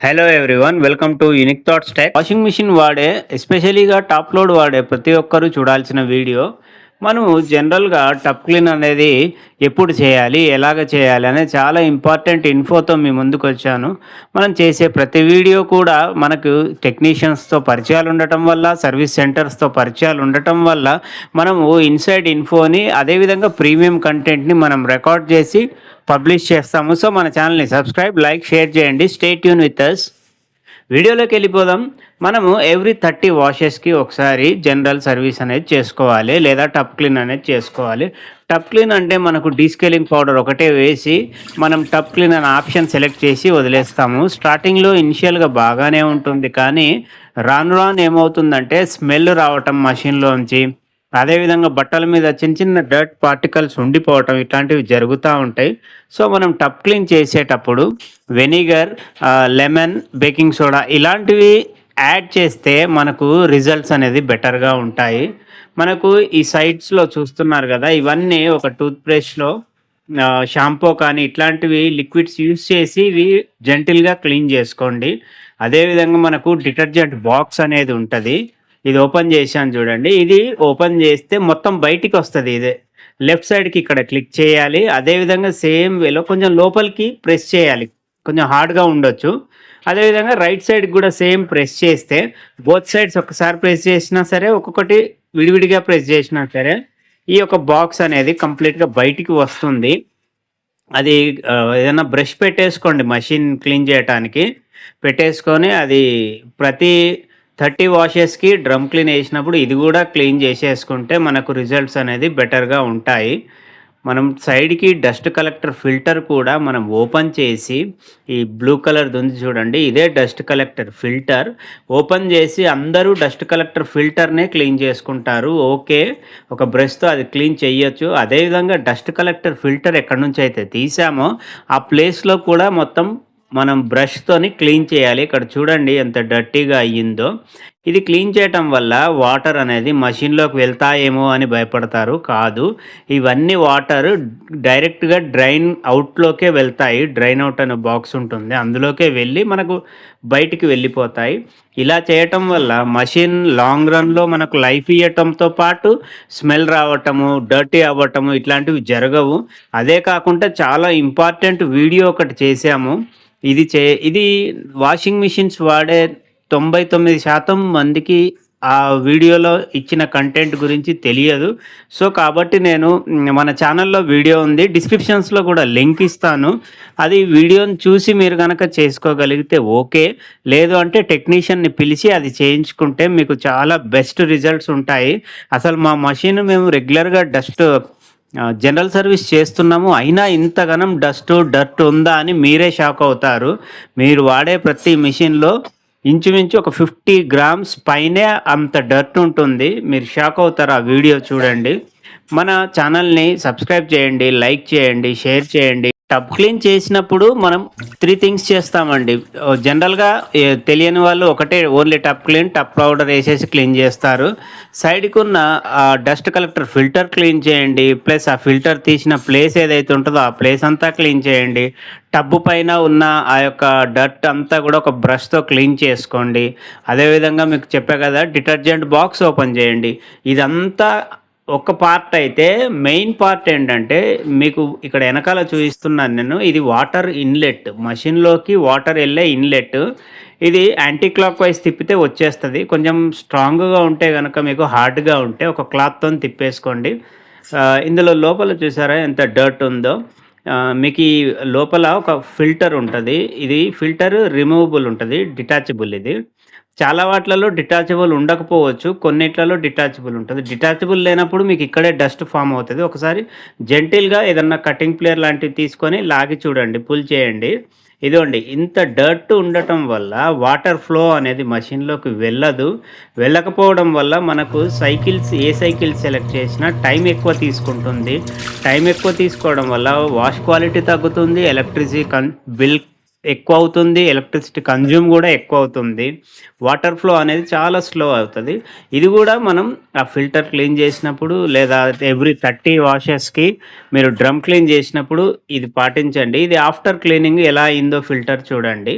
Hello everyone welcome to unique thoughts tech. Washing machine వాడే ఎస్పెషలీగా top load వాడే ప్రతి ఒక్కరూ చూడాల్సిన వీడియో. మనము జనరల్గా టప్ క్లీన్ అనేది ఎప్పుడు చేయాలి, ఎలాగ చేయాలి అనే చాలా ఇంపార్టెంట్ ఇన్ఫోతో మీ ముందుకు వచ్చాను. మనం చేసే ప్రతి వీడియో కూడా మనకు టెక్నీషియన్స్తో పరిచయాలు ఉండటం వల్ల, సర్వీస్ సెంటర్స్తో పరిచయాలు ఉండటం వల్ల మనము ఇన్సైడ్ ఇన్ఫోని, అదేవిధంగా ప్రీమియం కంటెంట్ని మనం రికార్డ్ చేసి పబ్లిష్ చేస్తాము. సో మన ఛానల్ని సబ్స్క్రైబ్, లైక్, షేర్ చేయండి. Stay tune with us. వీడియోలోకి వెళ్ళిపోదాం. మనము ఎవ్రీ 30 వాషెస్కి ఒకసారి జనరల్ సర్వీస్ అనేది చేసుకోవాలి, లేదా టప్ క్లీన్ అనేది చేసుకోవాలి. టప్ క్లీన్ అంటే మనకు డీస్కేలింగ్ పౌడర్ ఒకటే వేసి మనం టప్ క్లీన్ అనే ఆప్షన్ సెలెక్ట్ చేసి వదిలేస్తాము. స్టార్టింగ్లో ఇనిషియల్గా బాగానే ఉంటుంది, కానీ రాను రాను ఏమవుతుందంటే స్మెల్ రావటం మషిన్లోంచి, అదేవిధంగా బట్టల మీద చిన్న చిన్న డర్ట్ పార్టికల్స్ ఉండిపోవటం ఇట్లాంటివి జరుగుతూ ఉంటాయి. సో మనం టప్ క్లీన్ చేసేటప్పుడు వెనిగర్, లెమన్, బేకింగ్ సోడా ఇలాంటివి యాడ్ చేస్తే మనకు రిజల్ట్స్ అనేది బెటర్గా ఉంటాయి. మనకు ఈ సైడ్స్లో చూస్తున్నారు కదా, ఇవన్నీ ఒక టూత్ బ్రష్లో షాంపూ కానీ ఇట్లాంటివి లిక్విడ్స్ యూస్ చేసి ఇవి జెంటిల్గా క్లీన్ చేసుకోండి. అదేవిధంగా మనకు డిటర్జెంట్ బాక్స్ అనేది ఉంటుంది. ఇది ఓపెన్ చేశాను చూడండి. ఇది ఓపెన్ చేస్తే మొత్తం బయటికి వస్తుంది. ఇదే లెఫ్ట్ సైడ్కి ఇక్కడ క్లిక్ చేయాలి. అదేవిధంగా సేమ్ వేలో కొంచెం లోపలికి ప్రెస్ చేయాలి, కొంచెం హార్డ్గా ఉండొచ్చు. అదేవిధంగా రైట్ సైడ్కి కూడా సేమ్ ప్రెస్ చేస్తే, బోత్ సైడ్స్ ఒకసారి ప్రెస్ చేసినా సరే, ఒక్కొక్కటి విడివిడిగా ప్రెస్ చేసినా సరే ఈ యొక్క బాక్స్ అనేది కంప్లీట్గా బయటికి వస్తుంది. అది ఏదైనా బ్రష్ పెట్టేసుకోండి, మషిన్ క్లీన్ చేయడానికి పెట్టేసుకొని అది ప్రతి 30 వాషెస్కి డ్రమ్ క్లీన్ వేసినప్పుడు ఇది కూడా క్లీన్ చేసేసుకుంటే మనకు రిజల్ట్స్ అనేది బెటర్గా ఉంటాయి. మనం సైడ్కి డస్ట్ కలెక్టర్ ఫిల్టర్ కూడా మనం ఓపెన్ చేసి, ఈ బ్లూ కలర్ది ఉంది చూడండి, ఇదే డస్ట్ కలెక్టర్ ఫిల్టర్. ఓపెన్ చేసి అందరూ డస్ట్ కలెక్టర్ ఫిల్టర్నే క్లీన్ చేసుకుంటారు. ఓకే, ఒక బ్రష్తో అది క్లీన్ చేయొచ్చు. అదేవిధంగా డస్ట్ కలెక్టర్ ఫిల్టర్ ఎక్కడి నుంచి అయితే తీసామో ఆ ప్లేస్లో కూడా మొత్తం మనం బ్రష్తోని క్లీన్ చేయాలి. ఇక్కడ చూడండి ఎంత డర్టీగా అయ్యిందో. ఇది క్లీన్ చేయటం వల్ల వాటర్ అనేది మషిన్లోకి వెళ్తాయేమో అని భయపడతారు, కాదు. ఇవన్నీ వాటర్ డైరెక్ట్గా డ్రైన్ అవుట్లోకే వెళ్తాయి. డ్రైన్ అవుట్ అనే బాక్స్ ఉంటుంది, అందులోకే వెళ్ళి మనకు బయటికి వెళ్ళిపోతాయి. ఇలా చేయటం వల్ల మషిన్ లాంగ్ రన్లో మనకు లైఫ్ ఇవ్వటంతో పాటు స్మెల్ రావటము, డర్టీ అవ్వటము ఇట్లాంటివి జరగవు. అదే కాకుండా చాలా ఇంపార్టెంట్ వీడియో ఒకటి చేశాము. ఇది వాషింగ్ మిషన్స్ వాడే 99% మందికి ఆ వీడియోలో ఇచ్చిన కంటెంట్ గురించి తెలియదు. సో కాబట్టి నేను మన ఛానల్లో వీడియో ఉంది, డిస్క్రిప్షన్స్లో కూడా లింక్ ఇస్తాను. అది వీడియోని చూసి మీరు కనుక చేసుకోగలిగితే ఓకే, లేదు అంటే టెక్నీషియన్ని పిలిచి అది చేయించుకుంటే మీకు చాలా బెస్ట్ రిజల్ట్స్ ఉంటాయి. అసలు మా మషిన్ మేము రెగ్యులర్గా జనరల్ సర్వీస్ చేస్తున్నాము, అయినా ఇంతగానం డర్ట్ ఉందా అని మీరే షాక్ అవుతారు. మీరు వాడే ప్రతి మిషన్లో ఇంచుమించు ఒక 50 గ్రామ్స్ పైనే అంత డర్ట్ ఉంటుంది. మీరు షాక్ అవుతారు. ఆ వీడియో చూడండి. మన ఛానల్ని సబ్స్క్రైబ్ చేయండి, లైక్ చేయండి, షేర్ చేయండి. టబ్ క్లీన్ చేసినప్పుడు మనం 3 థింగ్స్ చేస్తామండి. జనరల్గా తెలియని వాళ్ళు ఒకటే only tub clean, tub powder వేసేసి క్లీన్ చేస్తారు. సైడ్కి ఉన్న డస్ట్ కలెక్టర్ ఫిల్టర్ క్లీన్ చేయండి, ప్లస్ ఆ ఫిల్టర్ తీసిన ప్లేస్ ఏదైతే ఉంటుందో ఆ ప్లేస్ అంతా క్లీన్ చేయండి. టబ్బు పైన ఉన్న ఆ యొక్క డర్ట్ అంతా కూడా ఒక బ్రష్తో క్లీన్ చేసుకోండి. అదేవిధంగా మీకు చెప్పా కదా, డిటర్జెంట్ బాక్స్ ఓపెన్ చేయండి. ఇదంతా ఒక పార్ట్ అయితే, మెయిన్ పార్ట్ ఏంటంటే మీకు ఇక్కడ వెనకాల చూపిస్తున్నాను నేను. ఇది వాటర్ ఇన్లెట్, మషిన్లోకి వాటర్ వెళ్ళే ఇన్లెట్. ఇది యాంటీ క్లాక్ వైజ్ తిప్పితే వచ్చేస్తుంది. కొంచెం స్ట్రాంగ్గా ఉంటే కనుక, మీకు హార్డ్గా ఉంటే ఒక క్లాత్తో తిప్పేసుకోండి. ఇందులో లోపల చూసారా ఎంత డర్ట్ ఉందో. మీకు ఈ లోపల ఒక ఫిల్టర్ ఉంటుంది. ఇది ఫిల్టర్ రిమూవబుల్ ఉంటుంది, డిటాచబుల్. ఇది చాలా వాటిలలో డిటాచబుల్ ఉండకపోవచ్చు, కొన్నిట్లలో డిటాచబుల్ ఉంటుంది. డిటాచబుల్ లేనప్పుడు మీకు ఇక్కడే డస్ట్ ఫామ్ అవుతుంది. ఒకసారి జెంటిల్గా ఏదన్నా కటింగ్ ప్లేయర్ లాంటివి తీసుకొని లాగి చూడండి, పుల్ చేయండి. ఇదిగోండి, ఇంత డర్ట్ ఉండటం వల్ల వాటర్ ఫ్లో అనేది మషిన్లోకి వెళ్ళకపోవడం వల్ల మనకు ఏ సైకిల్ సెలెక్ట్ చేసినా టైం ఎక్కువ తీసుకుంటుంది. టైం ఎక్కువ తీసుకోవడం వల్ల వాష్ క్వాలిటీ తగ్గుతుంది, బిల్ ఎక్కువ అవుతుంది, ఎలక్ట్రిసిటీ కన్జ్యూమ్ కూడా ఎక్కువ అవుతుంది, వాటర్ ఫ్లో అనేది చాలా స్లో అవుతుంది. ఇది కూడా మనం ఆ ఫిల్టర్ క్లీన్ చేసినప్పుడు, లేదా ఎవ్రీ 30 వాషెస్కి మీరు డ్రమ్ క్లీన్ చేసినప్పుడు ఇది పాటించండి. ఇది ఆఫ్టర్ క్లీనింగ్ ఎలా అయిందో ఫిల్టర్ చూడండి.